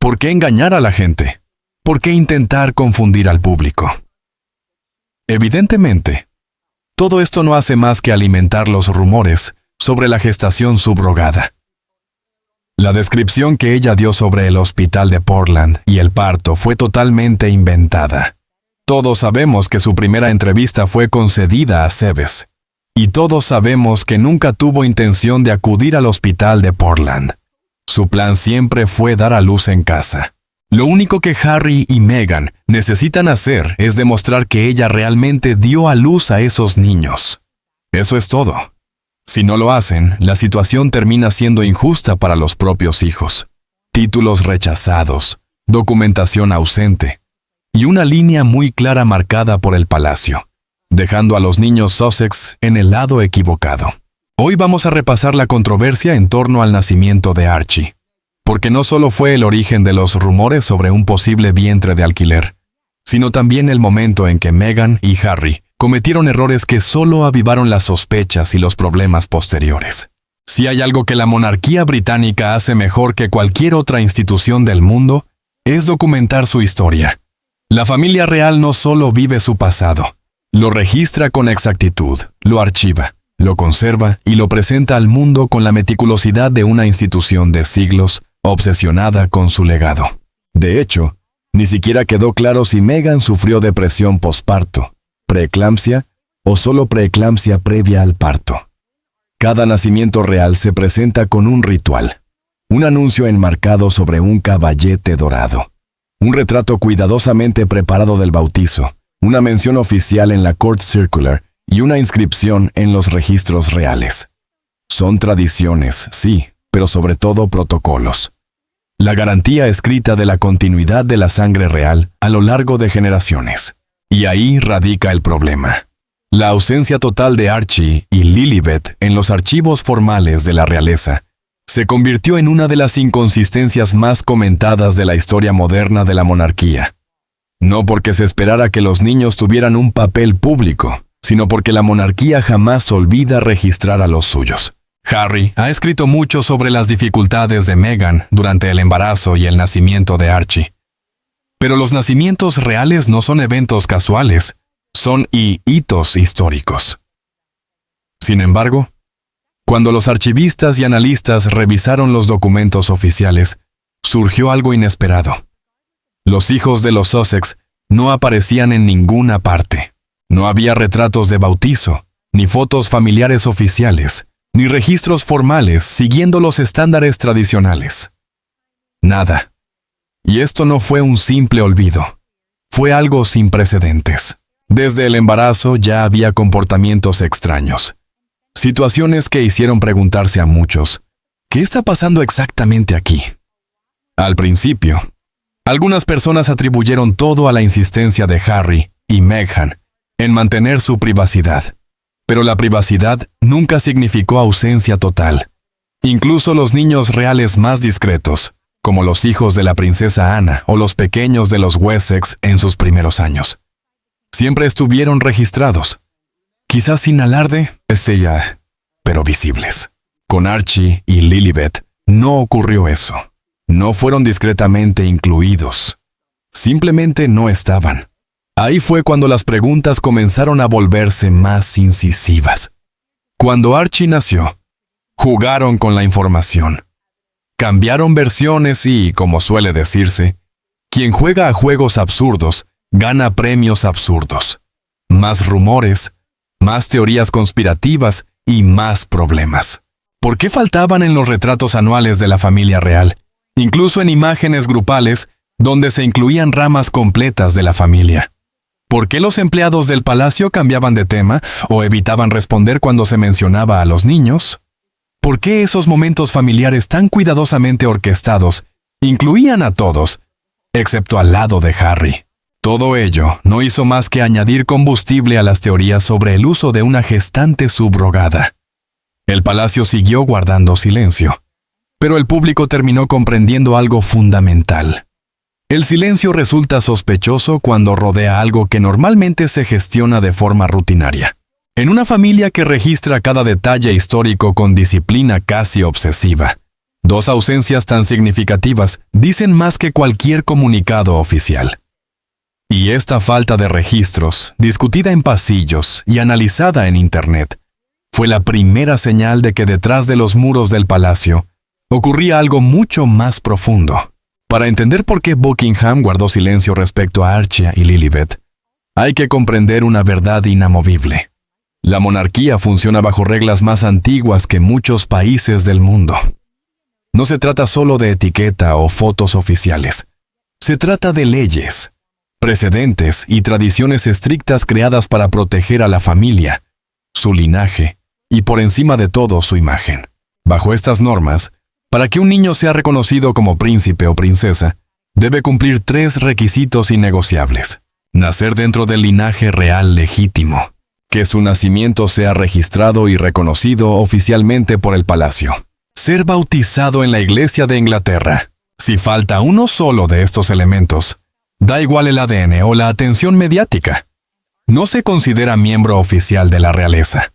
¿Por qué engañar a la gente? ¿Por qué intentar confundir al público? Evidentemente, todo esto no hace más que alimentar los rumores sobre la gestación subrogada. La descripción que ella dio sobre el hospital de Portland y el parto fue totalmente inventada. Todos sabemos que su primera entrevista fue concedida a Seves, y todos sabemos que nunca tuvo intención de acudir al hospital de Portland. Su plan siempre fue dar a luz en casa. Lo único que Harry y Meghan necesitan hacer es demostrar que ella realmente dio a luz a esos niños. Eso es todo. Si no lo hacen, la situación termina siendo injusta para los propios hijos. Títulos rechazados, documentación ausente, y una línea muy clara marcada por el palacio, dejando a los niños Sussex en el lado equivocado. Hoy vamos a repasar la controversia en torno al nacimiento de Archie, porque no solo fue el origen de los rumores sobre un posible vientre de alquiler, sino también el momento en que Meghan y Harry cometieron errores que solo avivaron las sospechas y los problemas posteriores. Si hay algo que la monarquía británica hace mejor que cualquier otra institución del mundo, es documentar su historia. La familia real no solo vive su pasado, lo registra con exactitud, lo archiva, lo conserva y lo presenta al mundo con la meticulosidad de una institución de siglos obsesionada con su legado. De hecho, ni siquiera quedó claro si Meghan sufrió depresión posparto, preeclampsia o solo preeclampsia previa al parto. Cada nacimiento real se presenta con un ritual, un anuncio enmarcado sobre un caballete dorado, un retrato cuidadosamente preparado del bautizo, una mención oficial en la Court Circular y una inscripción en los registros reales. Son tradiciones, sí, pero sobre todo protocolos. La garantía escrita de la continuidad de la sangre real a lo largo de generaciones. Y ahí radica el problema. La ausencia total de Archie y Lilibet en los archivos formales de la realeza se convirtió en una de las inconsistencias más comentadas de la historia moderna de la monarquía. No porque se esperara que los niños tuvieran un papel público, sino porque la monarquía jamás olvida registrar a los suyos. Harry ha escrito mucho sobre las dificultades de Meghan durante el embarazo y el nacimiento de Archie. Pero los nacimientos reales no son eventos casuales, son hitos históricos. Sin embargo, cuando los archivistas y analistas revisaron los documentos oficiales, surgió algo inesperado. Los hijos de los Sussex no aparecían en ninguna parte. No había retratos de bautizo, ni fotos familiares oficiales, ni registros formales siguiendo los estándares tradicionales. Nada. Y esto no fue un simple olvido. Fue algo sin precedentes. Desde el embarazo ya había comportamientos extraños. Situaciones que hicieron preguntarse a muchos, ¿qué está pasando exactamente aquí? Al principio, algunas personas atribuyeron todo a la insistencia de Harry y Meghan en mantener su privacidad. Pero la privacidad nunca significó ausencia total. Incluso los niños reales más discretos, como los hijos de la princesa Ana o los pequeños de los Wessex en sus primeros años, siempre estuvieron registrados. Quizás sin alarde, pero visibles. Con Archie y Lilibet no ocurrió eso. No fueron discretamente incluidos. Simplemente no estaban. Ahí fue cuando las preguntas comenzaron a volverse más incisivas. Cuando Archie nació, jugaron con la información. Cambiaron versiones y, como suele decirse, quien juega a juegos absurdos gana premios absurdos. Más rumores, más teorías conspirativas y más problemas. ¿Por qué faltaban en los retratos anuales de la familia real, incluso en imágenes grupales donde se incluían ramas completas de la familia? ¿Por qué los empleados del palacio cambiaban de tema o evitaban responder cuando se mencionaba a los niños? ¿Por qué esos momentos familiares tan cuidadosamente orquestados incluían a todos, excepto al lado de Harry? Todo ello no hizo más que añadir combustible a las teorías sobre el uso de una gestante subrogada. El palacio siguió guardando silencio, pero el público terminó comprendiendo algo fundamental. El silencio resulta sospechoso cuando rodea algo que normalmente se gestiona de forma rutinaria. En una familia que registra cada detalle histórico con disciplina casi obsesiva, Dos ausencias tan significativas dicen más que cualquier comunicado oficial. Y esta falta de registros, discutida en pasillos y analizada en Internet, fue la primera señal de que detrás de los muros del palacio ocurría algo mucho más profundo. Para entender por qué Buckingham guardó silencio respecto a Archie y Lilibet, hay que comprender una verdad inamovible. La monarquía funciona bajo reglas más antiguas que muchos países del mundo. No se trata solo de etiqueta o fotos oficiales. Se trata de leyes, precedentes y tradiciones estrictas creadas para proteger a la familia, su linaje y por encima de todo su imagen. Bajo estas normas, para que un niño sea reconocido como príncipe o princesa, debe cumplir 3 requisitos innegociables. Nacer dentro del linaje real legítimo, que su nacimiento sea registrado y reconocido oficialmente por el palacio, ser bautizado en la Iglesia de Inglaterra. Si falta uno solo de estos elementos, da igual el ADN o la atención mediática, no se considera miembro oficial de la realeza.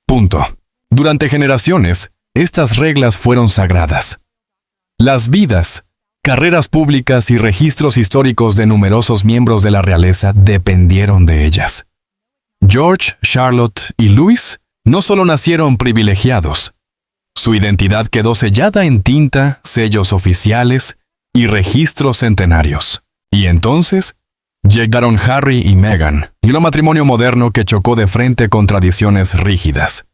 Punto. Durante generaciones, estas reglas fueron sagradas. Las vidas, carreras públicas y registros históricos de numerosos miembros de la realeza dependieron de ellas. George, Charlotte y Louis no solo nacieron privilegiados. Su identidad quedó sellada en tinta, sellos oficiales y registros centenarios. Y entonces, llegaron Harry y Meghan, y un matrimonio moderno que chocó de frente con tradiciones rígidas.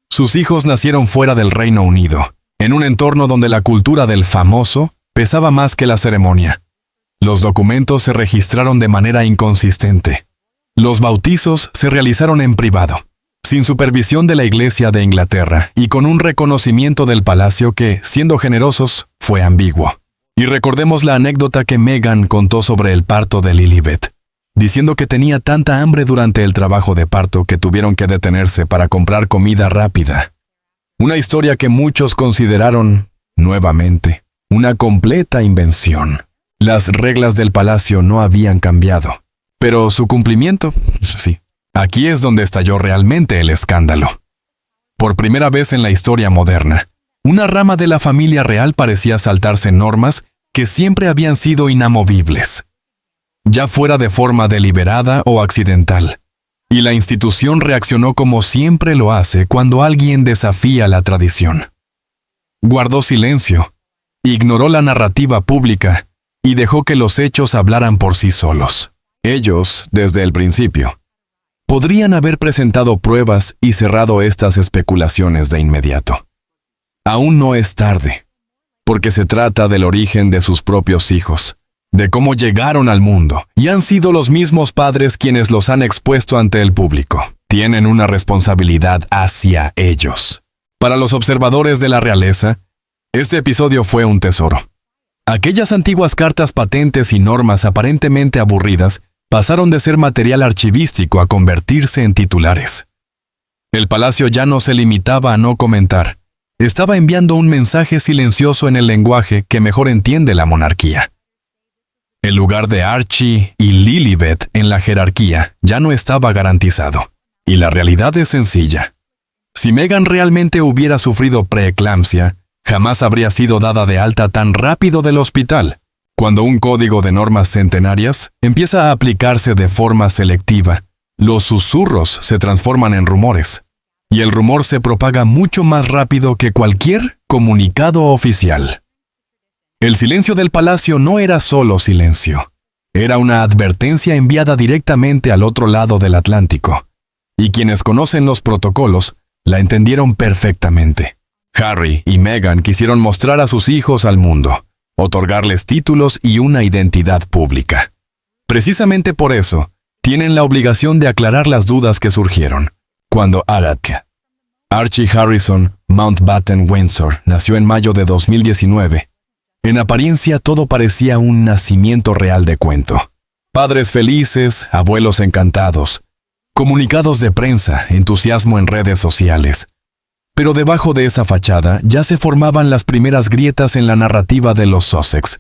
Sus hijos nacieron fuera del Reino Unido, en un entorno donde la cultura del famoso pesaba más que la ceremonia. Los documentos se registraron de manera inconsistente. Los bautizos se realizaron en privado, sin supervisión de la Iglesia de Inglaterra y con un reconocimiento del palacio que, siendo generosos, fue ambiguo. Y recordemos la anécdota que Meghan contó sobre el parto de Lilibet, diciendo que tenía tanta hambre durante el trabajo de parto que tuvieron que detenerse para comprar comida rápida. Una historia que muchos consideraron, nuevamente, una completa invención. Las reglas del palacio no habían cambiado, pero su cumplimiento, sí. Aquí es donde estalló realmente el escándalo. Por primera vez en la historia moderna, una rama de la familia real parecía saltarse normas que siempre habían sido inamovibles, ya fuera de forma deliberada o accidental, y la institución reaccionó como siempre lo hace cuando alguien desafía la tradición. Guardó silencio, ignoró la narrativa pública y dejó que los hechos hablaran por sí solos. Ellos, desde el principio, podrían haber presentado pruebas y cerrado estas especulaciones de inmediato. Aún no es tarde, porque se trata del origen de sus propios hijos, de cómo llegaron al mundo, y han sido los mismos padres quienes los han expuesto ante el público. Tienen una responsabilidad hacia ellos. Para los observadores de la realeza, este episodio fue un tesoro. Aquellas antiguas cartas patentes y normas aparentemente aburridas pasaron de ser material archivístico a convertirse en titulares. El palacio ya no se limitaba a no comentar. Estaba enviando un mensaje silencioso en el lenguaje que mejor entiende la monarquía. El lugar de Archie y Lilibet en la jerarquía ya no estaba garantizado. Y la realidad es sencilla. Si Meghan realmente hubiera sufrido preeclampsia, jamás habría sido dada de alta tan rápido del hospital. Cuando un código de normas centenarias empieza a aplicarse de forma selectiva, los susurros se transforman en rumores, y el rumor se propaga mucho más rápido que cualquier comunicado oficial. El silencio del palacio no era solo silencio, era una advertencia enviada directamente al otro lado del Atlántico, y quienes conocen los protocolos la entendieron perfectamente. Harry y Meghan quisieron mostrar a sus hijos al mundo, otorgarles títulos y una identidad pública. Precisamente por eso, tienen la obligación de aclarar las dudas que surgieron. Cuando Archie Harrison Mountbatten Windsor nació en mayo de 2019, en apariencia todo parecía un nacimiento real de cuento. Padres felices, abuelos encantados, comunicados de prensa, entusiasmo en redes sociales. Pero debajo de esa fachada ya se formaban las primeras grietas en la narrativa de los Sussex,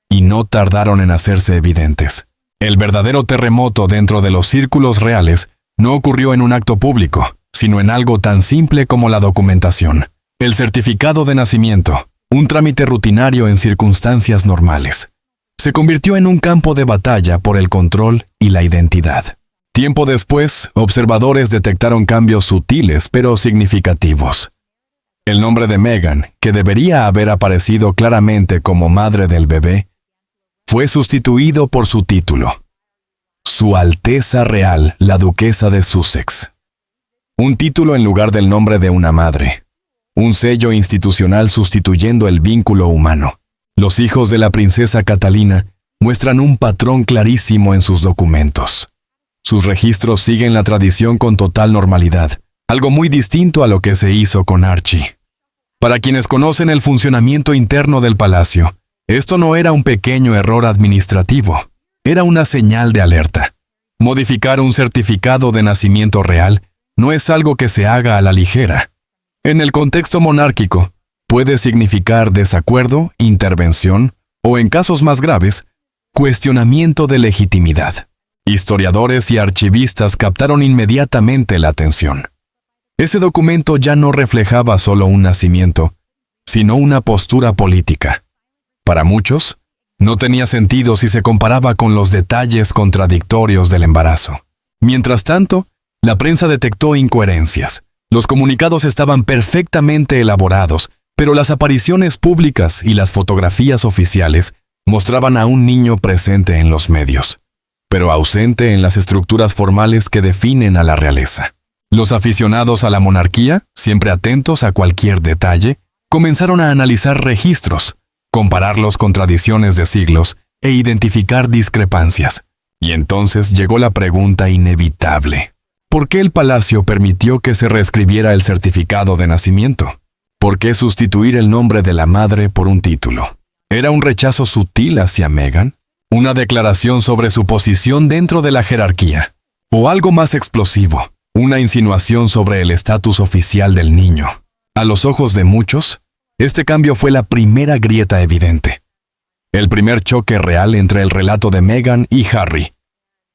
y no tardaron en hacerse evidentes. El verdadero terremoto dentro de los círculos reales no ocurrió en un acto público, sino en algo tan simple como la documentación. El certificado de nacimiento, un trámite rutinario en circunstancias normales, se convirtió en un campo de batalla por el control y la identidad. Tiempo después, observadores detectaron cambios sutiles pero significativos. El nombre de Meghan, que debería haber aparecido claramente como madre del bebé, fue sustituido por su título: Su Alteza Real, la Duquesa de Sussex. Un título en lugar del nombre de una madre. Un sello institucional sustituyendo el vínculo humano. Los hijos de la princesa Catalina muestran un patrón clarísimo en sus documentos. Sus registros siguen la tradición con total normalidad, algo muy distinto a lo que se hizo con Archie. Para quienes conocen el funcionamiento interno del palacio, esto no era un pequeño error administrativo, era una señal de alerta. Modificar un certificado de nacimiento real no es algo que se haga a la ligera. En el contexto monárquico, puede significar desacuerdo, intervención o, en casos más graves, cuestionamiento de legitimidad. Historiadores y archivistas captaron inmediatamente la atención. Ese documento ya no reflejaba solo un nacimiento, sino una postura política. Para muchos, no tenía sentido si se comparaba con los detalles contradictorios del embarazo. Mientras tanto, la prensa detectó incoherencias. Los comunicados estaban perfectamente elaborados, pero las apariciones públicas y las fotografías oficiales mostraban a un niño presente en los medios, pero ausente en las estructuras formales que definen a la realeza. Los aficionados a la monarquía, siempre atentos a cualquier detalle, comenzaron a analizar registros, compararlos con tradiciones de siglos e identificar discrepancias. Y entonces llegó la pregunta inevitable: ¿por qué el palacio permitió que se reescribiera el certificado de nacimiento? ¿Por qué sustituir el nombre de la madre por un título? ¿Era un rechazo sutil hacia Meghan? ¿Una declaración sobre su posición dentro de la jerarquía? ¿O algo más explosivo? ¿Una insinuación sobre el estatus oficial del niño? A los ojos de muchos, este cambio fue la primera grieta evidente. El primer choque real entre el relato de Meghan y Harry,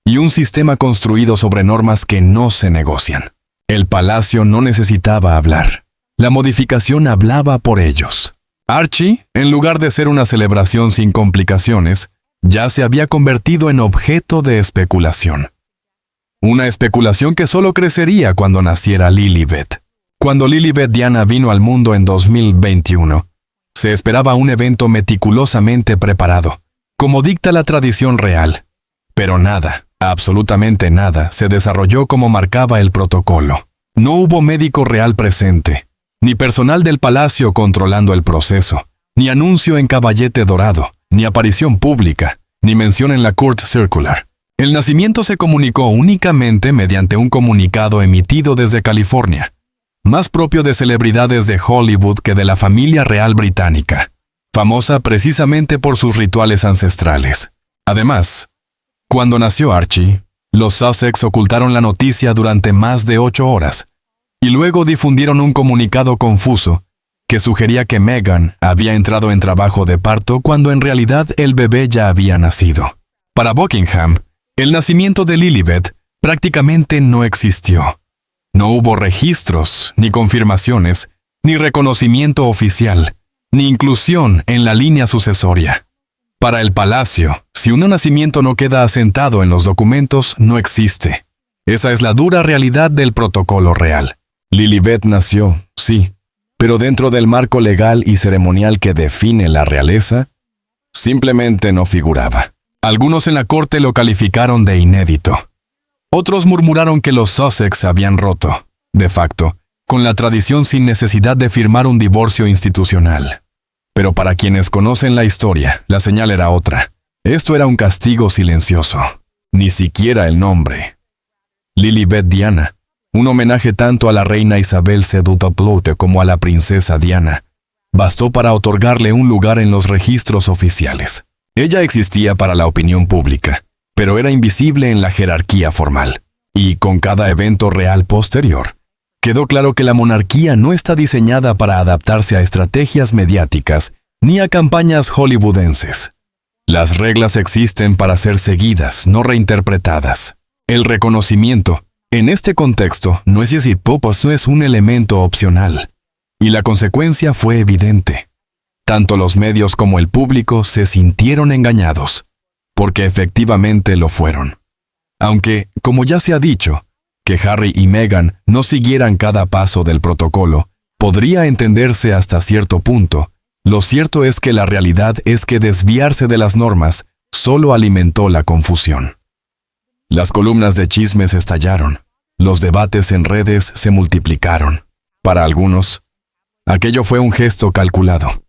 y un sistema construido sobre normas que no se negocian. El palacio no necesitaba hablar. La modificación hablaba por ellos. Archie, en lugar de ser una celebración sin complicaciones, ya se había convertido en objeto de especulación. Una especulación que solo crecería cuando naciera Lilibet. Cuando Lilibet Diana vino al mundo en 2021, se esperaba un evento meticulosamente preparado, como dicta la tradición real. Pero nada, absolutamente nada, se desarrolló como marcaba el protocolo. No hubo médico real presente, ni personal del palacio controlando el proceso, ni anuncio en caballete dorado, ni aparición pública, ni mención en la Court Circular. El nacimiento se comunicó únicamente mediante un comunicado emitido desde California, más propio de celebridades de Hollywood que de la familia real británica, famosa precisamente por sus rituales ancestrales. Además, cuando nació Archie, los Sussex ocultaron la noticia durante más de 8 horas, y luego difundieron un comunicado confuso que sugería que Meghan había entrado en trabajo de parto cuando en realidad el bebé ya había nacido. Para Buckingham, el nacimiento de Lilibet prácticamente no existió. No hubo registros, ni confirmaciones, ni reconocimiento oficial, ni inclusión en la línea sucesoria. Para el palacio, si un nacimiento no queda asentado en los documentos, no existe. Esa es la dura realidad del protocolo real. Lilibet nació, sí, pero dentro del marco legal y ceremonial que define la realeza, simplemente no figuraba. Algunos en la corte lo calificaron de inédito. Otros murmuraron que los Sussex habían roto, de facto, con la tradición sin necesidad de firmar un divorcio institucional. Pero para quienes conocen la historia, la señal era otra. Esto era un castigo silencioso. Ni siquiera el nombre. Lilibet Diana, un homenaje tanto a la reina Isabel II como a la princesa Diana, bastó para otorgarle un lugar en los registros oficiales. Ella existía para la opinión pública, pero era invisible en la jerarquía formal. Y con cada evento real posterior, quedó claro que la monarquía no está diseñada para adaptarse a estrategias mediáticas ni a campañas hollywoodenses. Las reglas existen para ser seguidas, no reinterpretadas. El reconocimiento, en este contexto, no es decir, no es un elemento opcional. Y la consecuencia fue evidente. Tanto los medios como el público se sintieron engañados, porque efectivamente lo fueron. Aunque, como ya se ha dicho, que Harry y Meghan no siguieran cada paso del protocolo, podría entenderse hasta cierto punto. Lo cierto es que la realidad es que desviarse de las normas solo alimentó la confusión. Las columnas de chismes estallaron. Los debates en redes se multiplicaron. Para algunos, aquello fue un gesto calculado,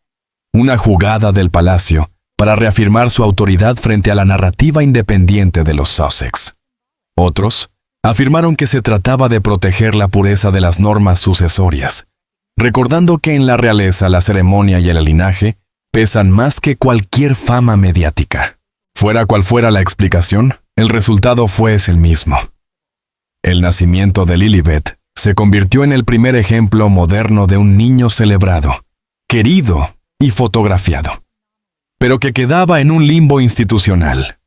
una jugada del palacio para reafirmar su autoridad frente a la narrativa independiente de los Sussex. Otros afirmaron que se trataba de proteger la pureza de las normas sucesorias, recordando que en la realeza la ceremonia y el linaje pesan más que cualquier fama mediática. Fuera cual fuera la explicación, el resultado fue el mismo. El nacimiento de Lilibet se convirtió en el primer ejemplo moderno de un niño celebrado, querido y fotografiado, pero que quedaba en un limbo institucional.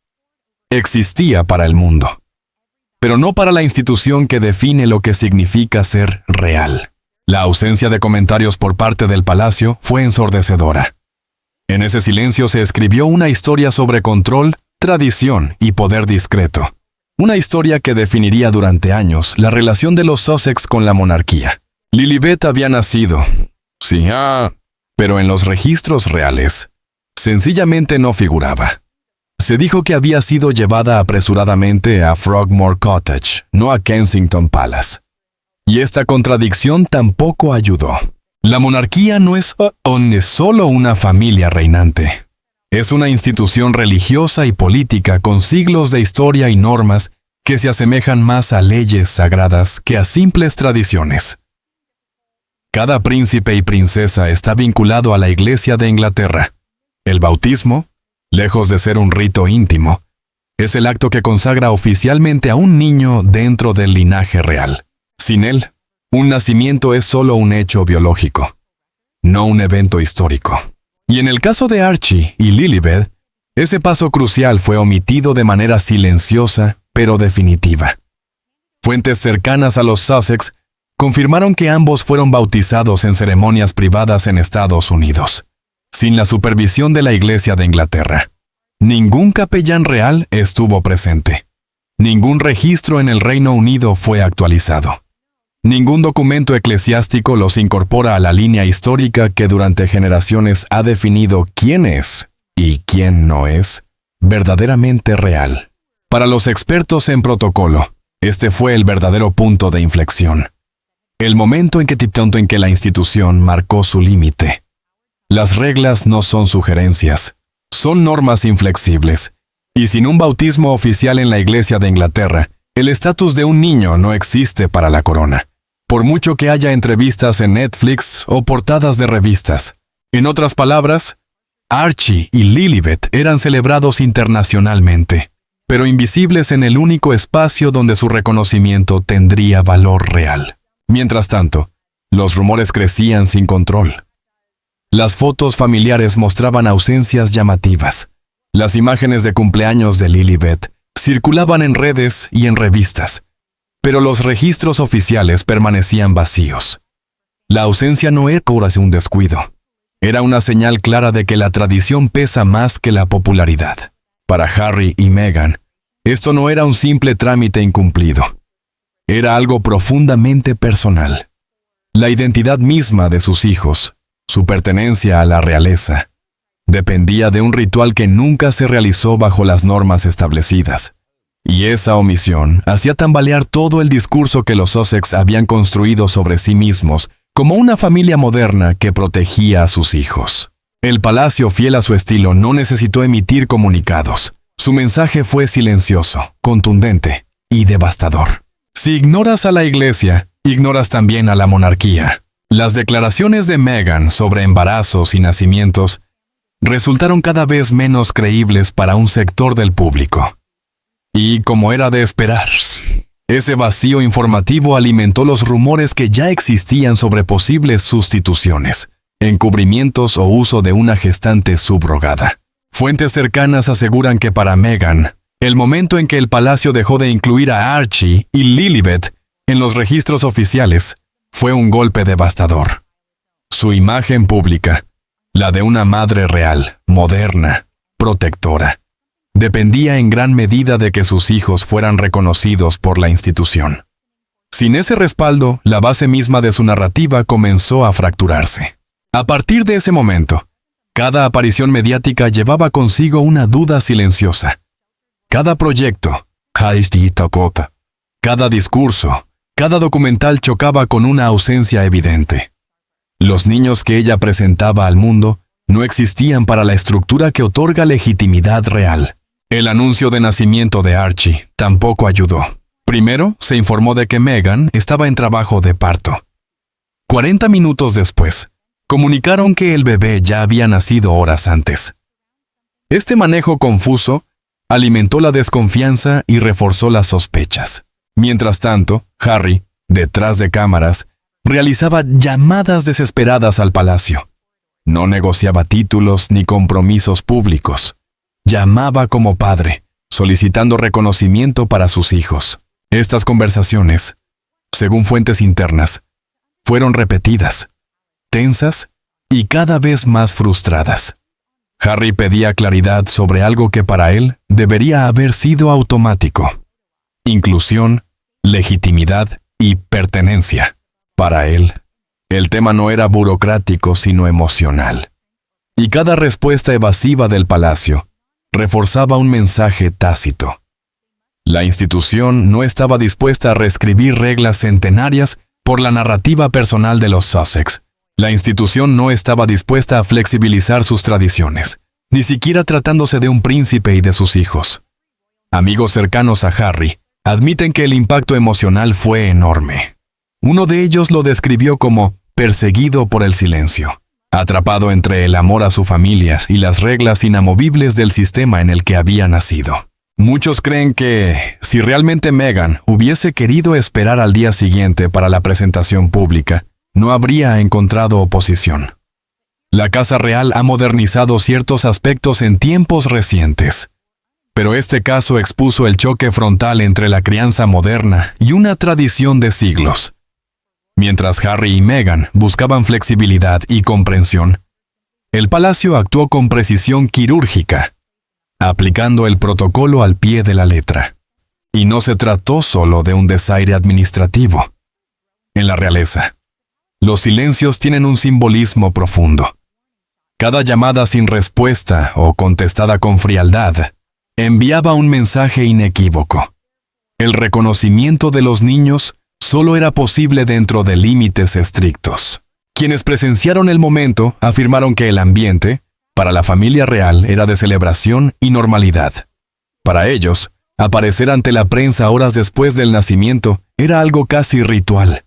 Existía para el mundo, pero no para la institución que define lo que significa ser real. La ausencia de comentarios por parte del palacio fue ensordecedora. En ese silencio se escribió una historia sobre control, tradición y poder discreto. Una historia que definiría durante años la relación de los Sussex con la monarquía. Lilibet había nacido, sí, pero en los registros reales, sencillamente no figuraba. Se dijo que había sido llevada apresuradamente a Frogmore Cottage, no a Kensington Palace. Y esta contradicción tampoco ayudó. La monarquía no es solo una familia reinante. Es una institución religiosa y política con siglos de historia y normas que se asemejan más a leyes sagradas que a simples tradiciones. Cada príncipe y princesa está vinculado a la Iglesia de Inglaterra. El bautismo, lejos de ser un rito íntimo, es el acto que consagra oficialmente a un niño dentro del linaje real. Sin él, un nacimiento es solo un hecho biológico, no un evento histórico. Y en el caso de Archie y Lilibet, ese paso crucial fue omitido de manera silenciosa, pero definitiva. Fuentes cercanas a los Sussex confirmaron que ambos fueron bautizados en ceremonias privadas en Estados Unidos, sin la supervisión de la Iglesia de Inglaterra. Ningún capellán real estuvo presente. Ningún registro en el Reino Unido fue actualizado. Ningún documento eclesiástico los incorpora a la línea histórica que durante generaciones ha definido quién es y quién no es verdaderamente real. Para los expertos en protocolo, este fue el verdadero punto de inflexión. El momento en que la institución marcó su límite. Las reglas no son sugerencias, son normas inflexibles, y sin un bautismo oficial en la Iglesia de Inglaterra, el estatus de un niño no existe para la corona, por mucho que haya entrevistas en Netflix o portadas de revistas. En otras palabras, Archie y Lilibet eran celebrados internacionalmente, pero invisibles en el único espacio donde su reconocimiento tendría valor real. Mientras tanto, los rumores crecían sin control. Las fotos familiares mostraban ausencias llamativas. Las imágenes de cumpleaños de Lilibet circulaban en redes y en revistas, pero los registros oficiales permanecían vacíos. La ausencia no era un descuido. Era una señal clara de que la tradición pesa más que la popularidad. Para Harry y Meghan, esto no era un simple trámite incumplido. Era algo profundamente personal. La identidad misma de sus hijos, su pertenencia a la realeza, dependía de un ritual que nunca se realizó bajo las normas establecidas. Y esa omisión hacía tambalear todo el discurso que los Sussex habían construido sobre sí mismos como una familia moderna que protegía a sus hijos. El palacio, fiel a su estilo, no necesitó emitir comunicados. Su mensaje fue silencioso, contundente y devastador. Si ignoras a la Iglesia, ignoras también a la monarquía. Las declaraciones de Meghan sobre embarazos y nacimientos resultaron cada vez menos creíbles para un sector del público. Y como era de esperar, ese vacío informativo alimentó los rumores que ya existían sobre posibles sustituciones, encubrimientos o uso de una gestante subrogada. Fuentes cercanas aseguran que para Meghan, el momento en que el palacio dejó de incluir a Archie y Lilibet en los registros oficiales fue un golpe devastador. Su imagen pública, la de una madre real, moderna, protectora, dependía en gran medida de que sus hijos fueran reconocidos por la institución. Sin ese respaldo, la base misma de su narrativa comenzó a fracturarse. A partir de ese momento, cada aparición mediática llevaba consigo una duda silenciosa. Cada proyecto, cada discurso, cada documental chocaba con una ausencia evidente. Los niños que ella presentaba al mundo no existían para la estructura que otorga legitimidad real. El anuncio de nacimiento de Archie tampoco ayudó. Primero, se informó de que Meghan estaba en trabajo de parto. 40 minutos después, comunicaron que el bebé ya había nacido horas antes. Este manejo confuso alimentó la desconfianza y reforzó las sospechas. Mientras tanto, Harry, detrás de cámaras, realizaba llamadas desesperadas al palacio. No negociaba títulos ni compromisos públicos. Llamaba como padre, solicitando reconocimiento para sus hijos. Estas conversaciones, según fuentes internas, fueron repetidas, tensas y cada vez más frustradas. Harry pedía claridad sobre algo que para él debería haber sido automático: inclusión, legitimidad y pertenencia. Para él, el tema no era burocrático sino emocional. Y cada respuesta evasiva del palacio reforzaba un mensaje tácito. La institución no estaba dispuesta a reescribir reglas centenarias por la narrativa personal de los Sussex. La institución no estaba dispuesta a flexibilizar sus tradiciones, ni siquiera tratándose de un príncipe y de sus hijos. Amigos cercanos a Harry admiten que el impacto emocional fue enorme. Uno de ellos lo describió como perseguido por el silencio, atrapado entre el amor a su familia y las reglas inamovibles del sistema en el que había nacido. Muchos creen que, si realmente Meghan hubiese querido esperar al día siguiente para la presentación pública, no habría encontrado oposición. La Casa Real ha modernizado ciertos aspectos en tiempos recientes, pero este caso expuso el choque frontal entre la crianza moderna y una tradición de siglos. Mientras Harry y Meghan buscaban flexibilidad y comprensión, el palacio actuó con precisión quirúrgica, aplicando el protocolo al pie de la letra. Y no se trató solo de un desaire administrativo. En la realeza, los silencios tienen un simbolismo profundo. Cada llamada sin respuesta o contestada con frialdad enviaba un mensaje inequívoco. El reconocimiento de los niños solo era posible dentro de límites estrictos. Quienes presenciaron el momento afirmaron que el ambiente, para la familia real, era de celebración y normalidad. Para ellos, aparecer ante la prensa horas después del nacimiento era algo casi ritual.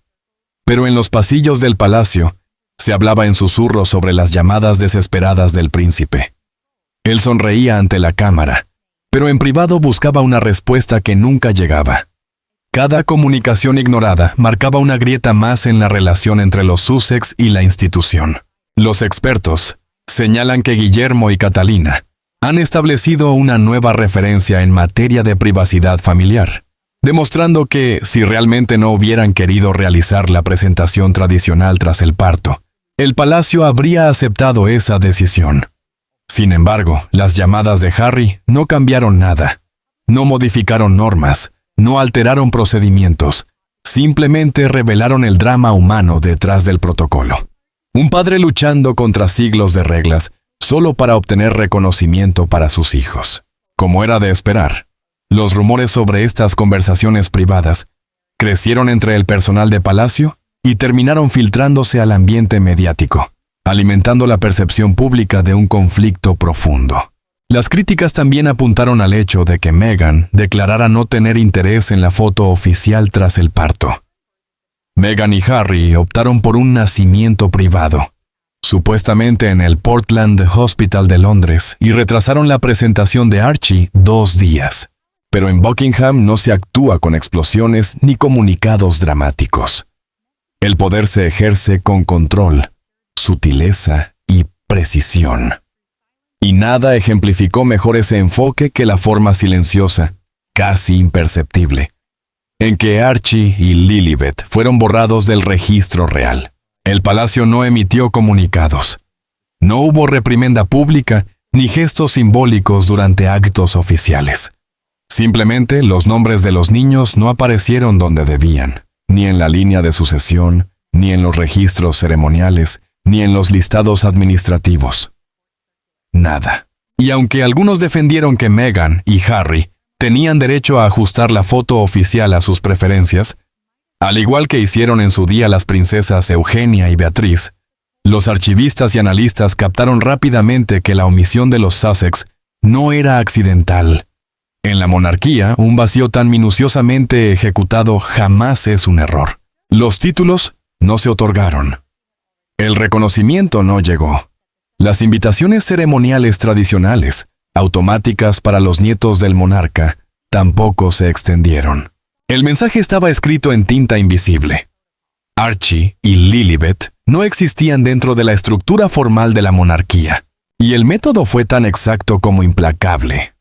Pero en los pasillos del palacio, se hablaba en susurros sobre las llamadas desesperadas del príncipe. Él sonreía ante la cámara, pero en privado buscaba una respuesta que nunca llegaba. Cada comunicación ignorada marcaba una grieta más en la relación entre los Sussex y la institución. Los expertos señalan que Guillermo y Catalina han establecido una nueva referencia en materia de privacidad familiar, demostrando que, si realmente no hubieran querido realizar la presentación tradicional tras el parto, el palacio habría aceptado esa decisión. Sin embargo, las llamadas de Harry no cambiaron nada. No modificaron normas, no alteraron procedimientos, simplemente revelaron el drama humano detrás del protocolo. Un padre luchando contra siglos de reglas solo para obtener reconocimiento para sus hijos. Como era de esperar, los rumores sobre estas conversaciones privadas crecieron entre el personal de palacio y terminaron filtrándose al ambiente mediático, alimentando la percepción pública de un conflicto profundo. Las críticas también apuntaron al hecho de que Meghan declarara no tener interés en la foto oficial tras el parto. Meghan y Harry optaron por un nacimiento privado, supuestamente en el Portland Hospital de Londres, y retrasaron la presentación de Archie 2 días. Pero en Buckingham no se actúa con explosiones ni comunicados dramáticos. El poder se ejerce con control, sutileza y precisión. Y nada ejemplificó mejor ese enfoque que la forma silenciosa, casi imperceptible, en que Archie y Lilibet fueron borrados del registro real. El palacio no emitió comunicados. No hubo reprimenda pública ni gestos simbólicos durante actos oficiales. Simplemente los nombres de los niños no aparecieron donde debían, ni en la línea de sucesión, ni en los registros ceremoniales, ni en los listados administrativos. Nada. Y aunque algunos defendieron que Meghan y Harry tenían derecho a ajustar la foto oficial a sus preferencias, al igual que hicieron en su día las princesas Eugenia y Beatriz, los archivistas y analistas captaron rápidamente que la omisión de los Sussex no era accidental. En la monarquía, un vacío tan minuciosamente ejecutado jamás es un error. Los títulos no se otorgaron. El reconocimiento no llegó. Las invitaciones ceremoniales tradicionales, automáticas para los nietos del monarca, tampoco se extendieron. El mensaje estaba escrito en tinta invisible. Archie y Lilibet no existían dentro de la estructura formal de la monarquía, y el método fue tan exacto como implacable.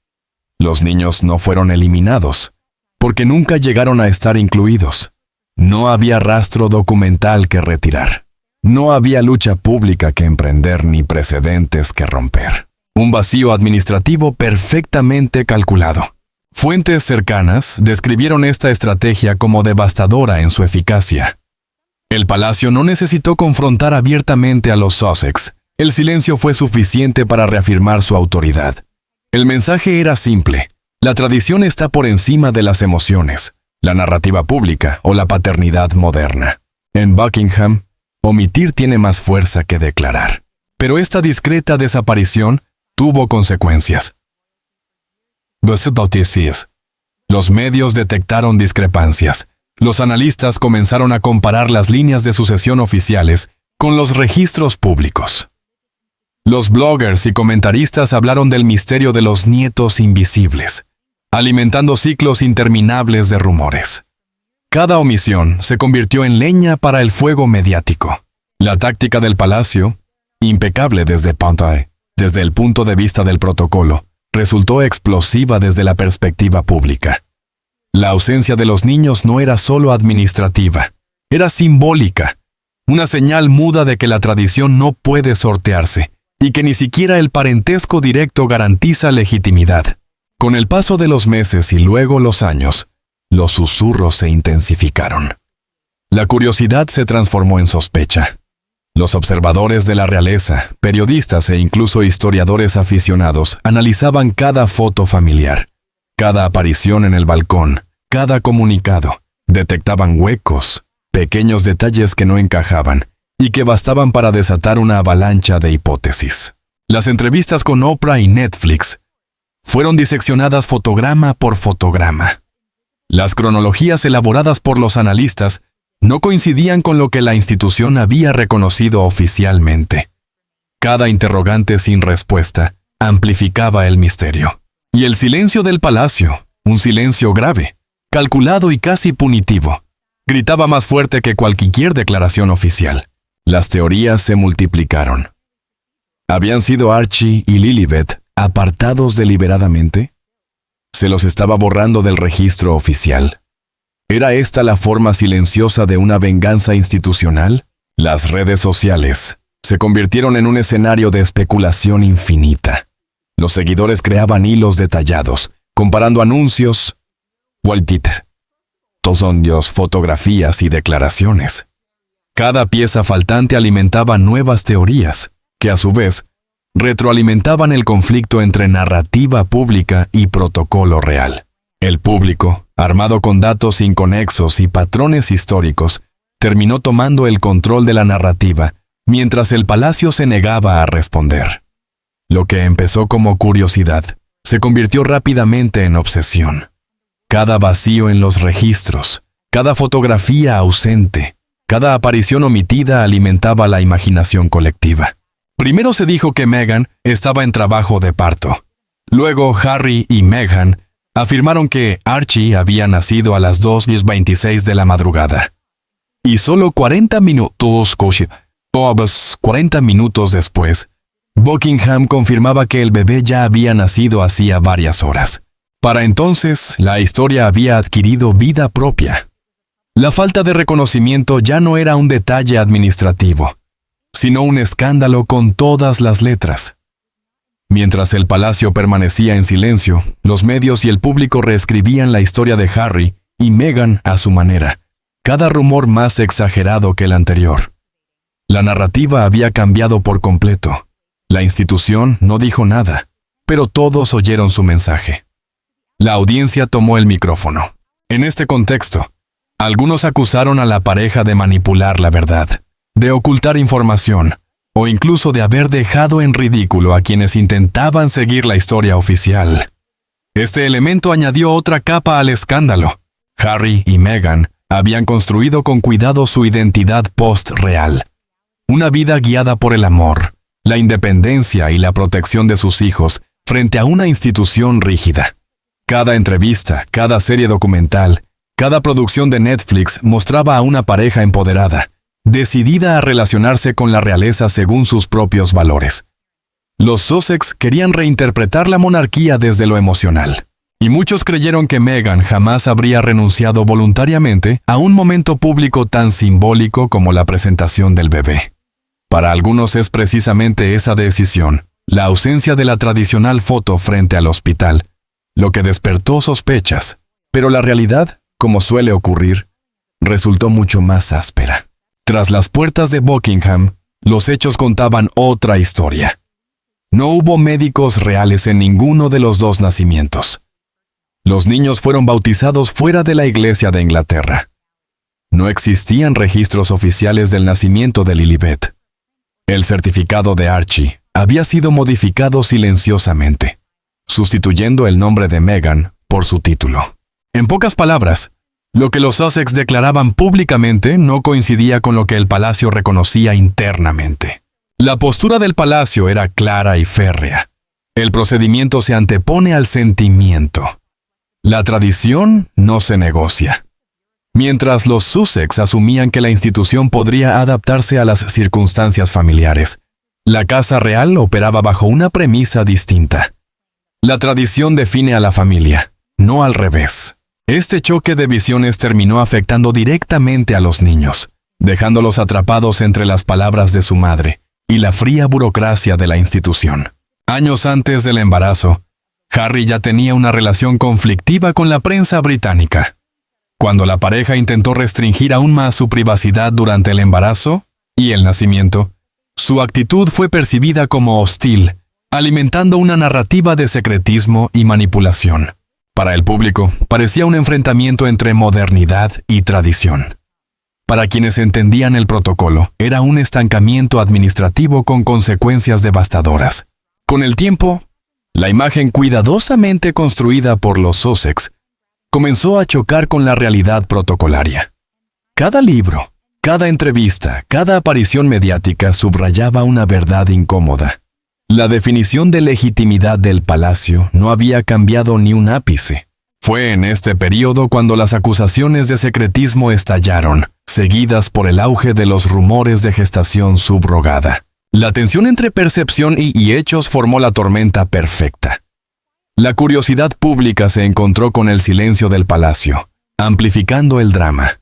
Los niños no fueron eliminados, porque nunca llegaron a estar incluidos. No había rastro documental que retirar. No había lucha pública que emprender ni precedentes que romper. Un vacío administrativo perfectamente calculado. Fuentes cercanas describieron esta estrategia como devastadora en su eficacia. El palacio no necesitó confrontar abiertamente a los Sussex. El silencio fue suficiente para reafirmar su autoridad. El mensaje era simple. La tradición está por encima de las emociones, la narrativa pública o la paternidad moderna. En Buckingham, omitir tiene más fuerza que declarar. Pero esta discreta desaparición tuvo consecuencias. Los medios detectaron discrepancias. Los analistas comenzaron a comparar las líneas de sucesión oficiales con los registros públicos. Los bloggers y comentaristas hablaron del misterio de los nietos invisibles, alimentando ciclos interminables de rumores. Cada omisión se convirtió en leña para el fuego mediático. La táctica del palacio, impecable desde el punto de vista del protocolo, resultó explosiva desde la perspectiva pública. La ausencia de los niños no era solo administrativa, era simbólica, una señal muda de que la tradición no puede sortearse y que ni siquiera el parentesco directo garantiza legitimidad. Con el paso de los meses y luego los años, los susurros se intensificaron. La curiosidad se transformó en sospecha. Los observadores de la realeza, periodistas e incluso historiadores aficionados analizaban cada foto familiar, cada aparición en el balcón, cada comunicado. Detectaban huecos, pequeños detalles que no encajaban y que bastaban para desatar una avalancha de hipótesis. Las entrevistas con Oprah y Netflix fueron diseccionadas fotograma por fotograma. Las cronologías elaboradas por los analistas no coincidían con lo que la institución había reconocido oficialmente. Cada interrogante sin respuesta amplificaba el misterio. Y el silencio del palacio, un silencio grave, calculado y casi punitivo, gritaba más fuerte que cualquier declaración oficial. Las teorías se multiplicaron. ¿Habían sido Archie y Lilibet apartados deliberadamente? ¿Se los estaba borrando del registro oficial? ¿Era esta la forma silenciosa de una venganza institucional? Las redes sociales se convirtieron en un escenario de especulación infinita. Los seguidores creaban hilos detallados, comparando anuncios, tosondios, fotografías y declaraciones. Cada pieza faltante alimentaba nuevas teorías, que a su vez retroalimentaban el conflicto entre narrativa pública y protocolo real. El público, armado con datos inconexos y patrones históricos, terminó tomando el control de la narrativa, mientras el palacio se negaba a responder. Lo que empezó como curiosidad se convirtió rápidamente en obsesión. Cada vacío en los registros, cada fotografía ausente, cada aparición omitida alimentaba la imaginación colectiva. Primero se dijo que Meghan estaba en trabajo de parto. Luego Harry y Meghan afirmaron que Archie había nacido a las 2:26 de la madrugada. Y solo 40 minutos después, Buckingham confirmaba que el bebé ya había nacido hacía varias horas. Para entonces, la historia había adquirido vida propia. La falta de reconocimiento ya no era un detalle administrativo, sino un escándalo con todas las letras. Mientras el palacio permanecía en silencio, los medios y el público reescribían la historia de Harry y Meghan a su manera, cada rumor más exagerado que el anterior. La narrativa había cambiado por completo. La institución no dijo nada, pero todos oyeron su mensaje. La audiencia tomó el micrófono. En este contexto, algunos acusaron a la pareja de manipular la verdad, de ocultar información, o incluso de haber dejado en ridículo a quienes intentaban seguir la historia oficial. Este elemento añadió otra capa al escándalo. Harry y Meghan habían construido con cuidado su identidad post-real. Una vida guiada por el amor, la independencia y la protección de sus hijos frente a una institución rígida. Cada entrevista, cada serie documental, cada producción de Netflix mostraba a una pareja empoderada, decidida a relacionarse con la realeza según sus propios valores. Los Sussex querían reinterpretar la monarquía desde lo emocional, y muchos creyeron que Meghan jamás habría renunciado voluntariamente a un momento público tan simbólico como la presentación del bebé. Para algunos es precisamente esa decisión, la ausencia de la tradicional foto frente al hospital, lo que despertó sospechas, pero la realidad, como suele ocurrir, resultó mucho más áspera. Tras las puertas de Buckingham, los hechos contaban otra historia. No hubo médicos reales en ninguno de los dos nacimientos. Los niños fueron bautizados fuera de la Iglesia de Inglaterra. No existían registros oficiales del nacimiento de Lilibet. El certificado de Archie había sido modificado silenciosamente, sustituyendo el nombre de Meghan por su título. En pocas palabras, lo que los Sussex declaraban públicamente no coincidía con lo que el palacio reconocía internamente. La postura del palacio era clara y férrea. El procedimiento se antepone al sentimiento. La tradición no se negocia. Mientras los Sussex asumían que la institución podría adaptarse a las circunstancias familiares, la Casa Real operaba bajo una premisa distinta. La tradición define a la familia, no al revés. Este choque de visiones terminó afectando directamente a los niños, dejándolos atrapados entre las palabras de su madre y la fría burocracia de la institución. Años antes del embarazo, Harry ya tenía una relación conflictiva con la prensa británica. Cuando la pareja intentó restringir aún más su privacidad durante el embarazo y el nacimiento, su actitud fue percibida como hostil, alimentando una narrativa de secretismo y manipulación. Para el público, parecía un enfrentamiento entre modernidad y tradición. Para quienes entendían el protocolo, era un estancamiento administrativo con consecuencias devastadoras. Con el tiempo, la imagen cuidadosamente construida por los Sussex comenzó a chocar con la realidad protocolaria. Cada libro, cada entrevista, cada aparición mediática subrayaba una verdad incómoda. La definición de legitimidad del palacio no había cambiado ni un ápice. Fue en este periodo cuando las acusaciones de secretismo estallaron, seguidas por el auge de los rumores de gestación subrogada. La tensión entre percepción y hechos formó la tormenta perfecta. La curiosidad pública se encontró con el silencio del palacio, amplificando el drama.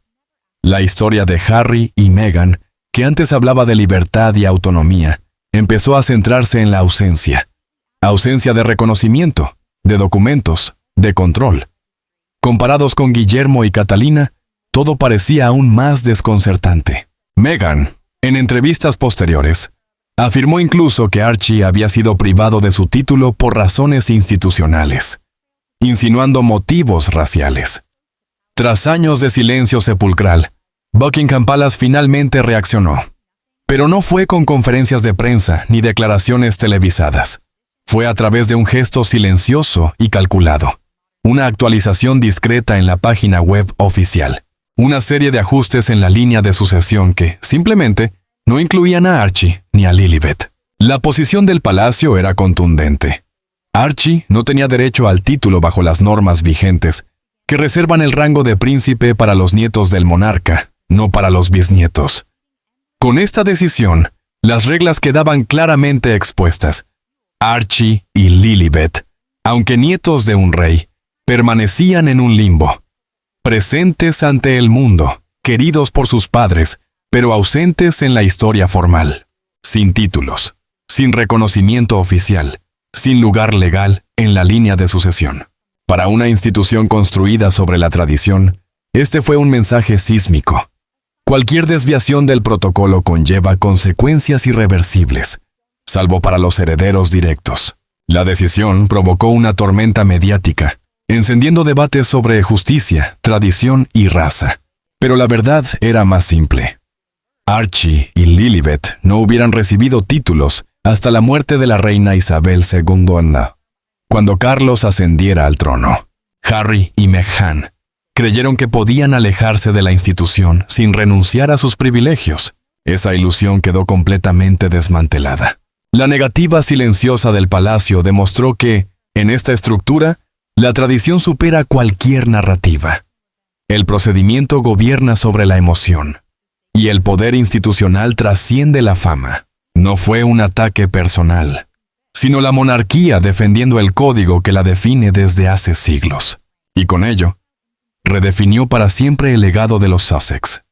La historia de Harry y Meghan, que antes hablaba de libertad y autonomía, empezó a centrarse en la ausencia. Ausencia de reconocimiento, de documentos, de control. Comparados con Guillermo y Catalina, todo parecía aún más desconcertante. Meghan, en entrevistas posteriores, afirmó incluso que Archie había sido privado de su título por razones institucionales, insinuando motivos raciales. Tras años de silencio sepulcral, Buckingham Palace finalmente reaccionó. Pero no fue con conferencias de prensa ni declaraciones televisadas. Fue a través de un gesto silencioso y calculado. Una actualización discreta en la página web oficial. Una serie de ajustes en la línea de sucesión que, simplemente, no incluían a Archie ni a Lilibet. La posición del palacio era contundente. Archie no tenía derecho al título bajo las normas vigentes, que reservan el rango de príncipe para los nietos del monarca, no para los bisnietos. Con esta decisión, las reglas quedaban claramente expuestas. Archie y Lilibet, aunque nietos de un rey, permanecían en un limbo, presentes ante el mundo, queridos por sus padres, pero ausentes en la historia formal, sin títulos, sin reconocimiento oficial, sin lugar legal en la línea de sucesión. Para una institución construida sobre la tradición, este fue un mensaje sísmico. Cualquier desviación del protocolo conlleva consecuencias irreversibles, salvo para los herederos directos. La decisión provocó una tormenta mediática, encendiendo debates sobre justicia, tradición y raza. Pero la verdad era más simple. Archie y Lilibet no hubieran recibido títulos hasta la muerte de la reina Isabel II. Cuando Carlos ascendiera al trono, Harry y Meghan creyeron que podían alejarse de la institución sin renunciar a sus privilegios. Esa ilusión quedó completamente desmantelada. La negativa silenciosa del palacio demostró que, en esta estructura, la tradición supera cualquier narrativa. El procedimiento gobierna sobre la emoción, y el poder institucional trasciende la fama. No fue un ataque personal, sino la monarquía defendiendo el código que la define desde hace siglos. Y con ello, redefinió para siempre el legado de los Sussex.